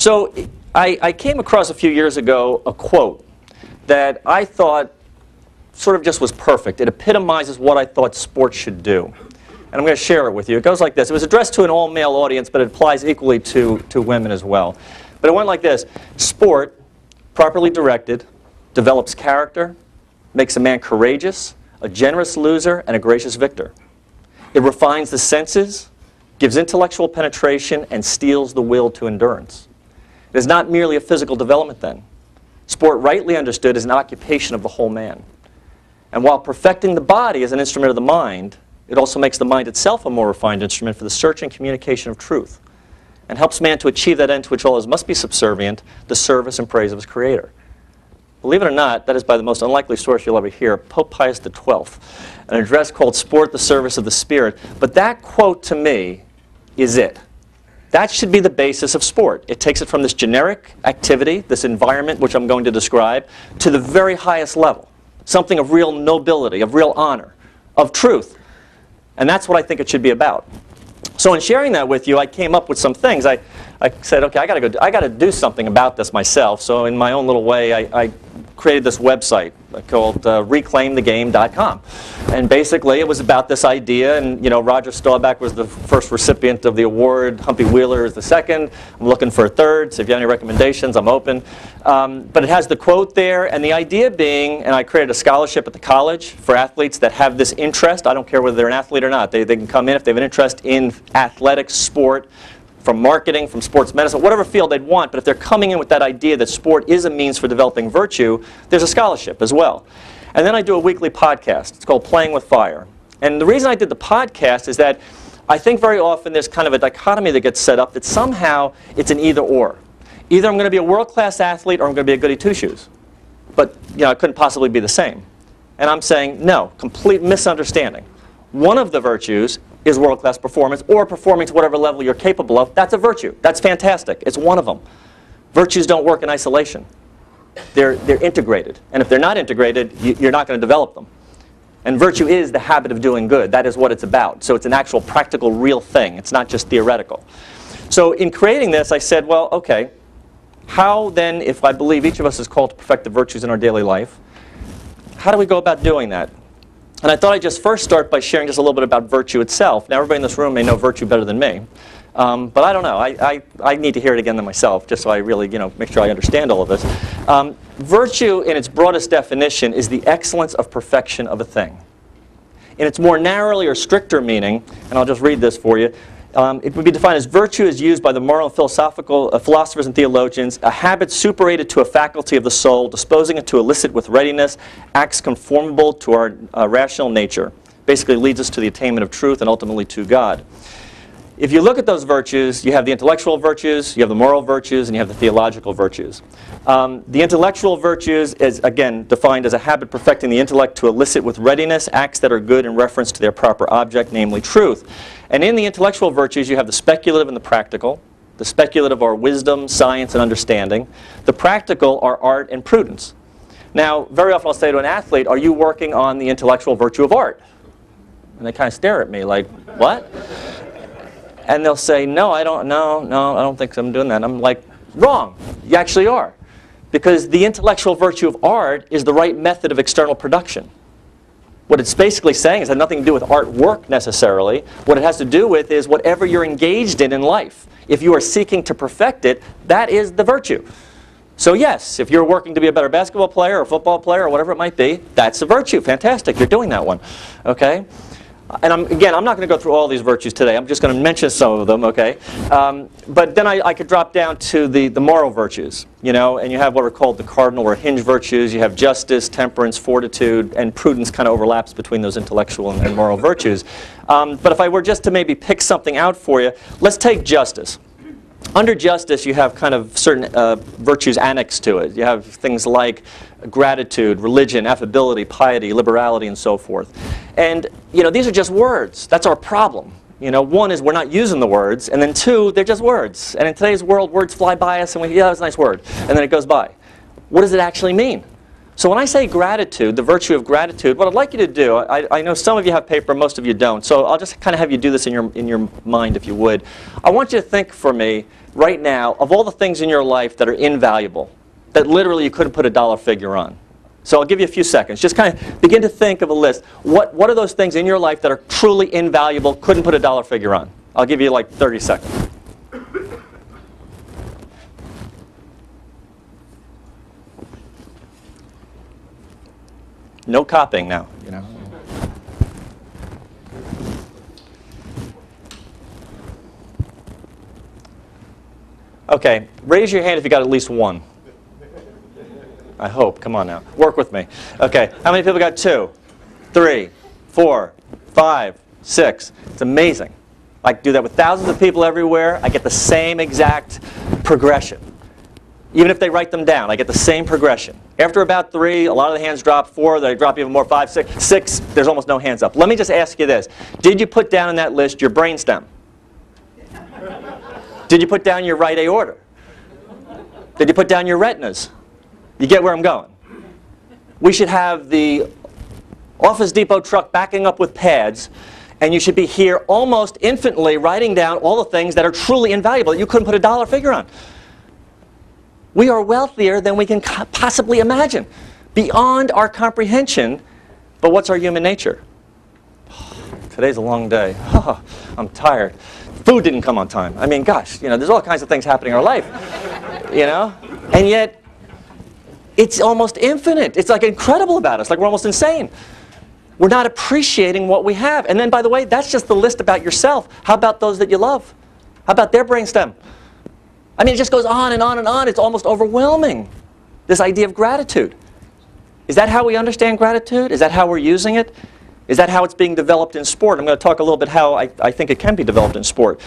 So I came across a few years ago a quote that I thought sort of just was perfect. It epitomizes what I thought sports should do. And I'm going to share it with you. It goes like this. It was addressed to an all-male audience, but it applies equally to women as well. But it went like this. Sport, properly directed, develops character, makes a man courageous, a generous loser, and a gracious victor. It refines the senses, gives intellectual penetration, and steels the will to endurance. It is not merely a physical development then. Sport, rightly understood, is an occupation of the whole man. And while perfecting the body as an instrument of the mind, it also makes the mind itself a more refined instrument for the search and communication of truth, and helps man to achieve that end to which all others must be subservient, the service and praise of his Creator. Believe it or not, that is by the most unlikely source you'll ever hear, Pope Pius XII, an address called Sport, the Service of the Spirit. But that quote to me is it. That should be the basis of sport. It takes it from this generic activity, this environment which I'm going to describe, to the very highest level. Something of real nobility, of real honor, of truth. And that's what I think it should be about. So in sharing that with you, I came up with some things. I said, okay, I got to do something about this myself. So in my own little way, I created this website called reclaimthegame.com. And basically, it was about this idea. And Roger Staubach was the first recipient of the award. Humpy Wheeler is the second. I'm looking for a third. So if you have any recommendations, I'm open. But it has the quote there. And the idea being, and I created a scholarship at the college for athletes that have this interest. I don't care whether they're an athlete or not. They can come in if they have an interest in athletics, sport, from marketing, from sports medicine, whatever field they'd want. But if they're coming in with that idea that sport is a means for developing virtue, there's a scholarship as well. And then I do a weekly podcast. It's called Playing with Fire. And the reason I did the podcast is that I think very often there's kind of a dichotomy that gets set up that somehow it's an either-or. Either I'm going to be a world-class athlete or I'm going to be a goody two-shoes. But it couldn't possibly be the same. And I'm saying, no, complete misunderstanding. One of the virtues is world-class performance, or performing to whatever level you're capable of. That's a virtue. That's fantastic. It's one of them. Virtues don't work in isolation. They're integrated. And if they're not integrated, you're not going to develop them. And virtue is the habit of doing good. That is what it's about. So it's an actual practical, real thing. It's not just theoretical. So in creating this, I said, well, okay, how then, if I believe each of us is called to perfect the virtues in our daily life, how do we go about doing that? And I thought I'd just first start by sharing just a little bit about virtue itself. Now, everybody in this room may know virtue better than me. But I don't know. I need to hear it again than myself, just so I really make sure I understand all of this. Virtue, in its broadest definition, is the excellence of perfection of a thing. In its more narrowly or stricter meaning, and I'll just read this for you, it would be defined as virtue is used by the moral and philosophical philosophers and theologians, a habit superated to a faculty of the soul, disposing it to elicit with readiness, acts conformable to our rational nature. Basically leads us to the attainment of truth and ultimately to God. If you look at those virtues, you have the intellectual virtues, you have the moral virtues, and you have the theological virtues. The intellectual virtues is, again, defined as a habit perfecting the intellect to elicit with readiness acts that are good in reference to their proper object, namely truth. And in the intellectual virtues, you have the speculative and the practical. The speculative are wisdom, science, and understanding. The practical are art and prudence. Now, very often I'll say to an athlete, are you working on the intellectual virtue of art? And they kind of stare at me like, what? And they'll say, no, I don't think I'm doing that. I'm like, wrong. You actually are. Because the intellectual virtue of art is the right method of external production. What it's basically saying is it has nothing to do with artwork necessarily. What it has to do with is whatever you're engaged in life. If you are seeking to perfect it, that is the virtue. So yes, if you're working to be a better basketball player or football player or whatever it might be, that's a virtue. Fantastic. You're doing that one. Okay? And I'm not going to go through all these virtues today. I'm just going to mention some of them, okay? But then I could drop down to the moral virtues, and you have what are called the cardinal or hinge virtues. You have justice, temperance, fortitude, and prudence kind of overlaps between those intellectual and moral virtues. But if I were just to maybe pick something out for you, let's take justice. Under justice, you have kind of certain virtues annexed to it. You have things like gratitude, religion, affability, piety, liberality, and so forth. And these are just words. That's our problem. One is we're not using the words, and then two, they're just words. And in today's world, words fly by us, and yeah, that's a nice word, and then it goes by. What does it actually mean? So when I say gratitude, the virtue of gratitude, what I'd like you to do, I know some of you have paper, most of you don't, so I'll just kind of have you do this in your mind if you would. I want you to think for me right now of all the things in your life that are invaluable, that literally you couldn't put a dollar figure on. So I'll give you a few seconds. Just kind of begin to think of a list. What are those things in your life that are truly invaluable, couldn't put a dollar figure on? I'll give you like 30 seconds. No copying now, you know. Okay, raise your hand if you got at least one. I hope. Come on now. Work with me. Okay, how many people got 2, 3, 4, 5, 6? It's amazing. I do that with thousands of people everywhere. I get the same exact progression. Even if they write them down, I get the same progression. After about 3, a lot of the hands drop. 4, they drop even more. 5, 6. 6, there's almost no hands up. Let me just ask you this. Did you put down in that list your brainstem? Did you put down your right aorta? Did you put down your retinas? You get where I'm going. We should have the Office Depot truck backing up with pads, and you should be here almost infinitely writing down all the things that are truly invaluable that you couldn't put a dollar figure on. We are wealthier than we can possibly imagine, beyond our comprehension. But what's our human nature? Today's a long day. I'm tired. Food didn't come on time. I mean, gosh, you know, there's all kinds of things happening in our life, you know? And yet, it's almost infinite. It's like incredible about us, like we're almost insane. We're not appreciating what we have. And then, by the way, that's just the list about yourself. How about those that you love? How about their brainstem? I mean, it just goes on and on and on. It's almost overwhelming, this idea of gratitude. Is that how we understand gratitude? Is that how we're using it? Is that how it's being developed in sport? I'm going to talk a little bit how I think it can be developed in sport.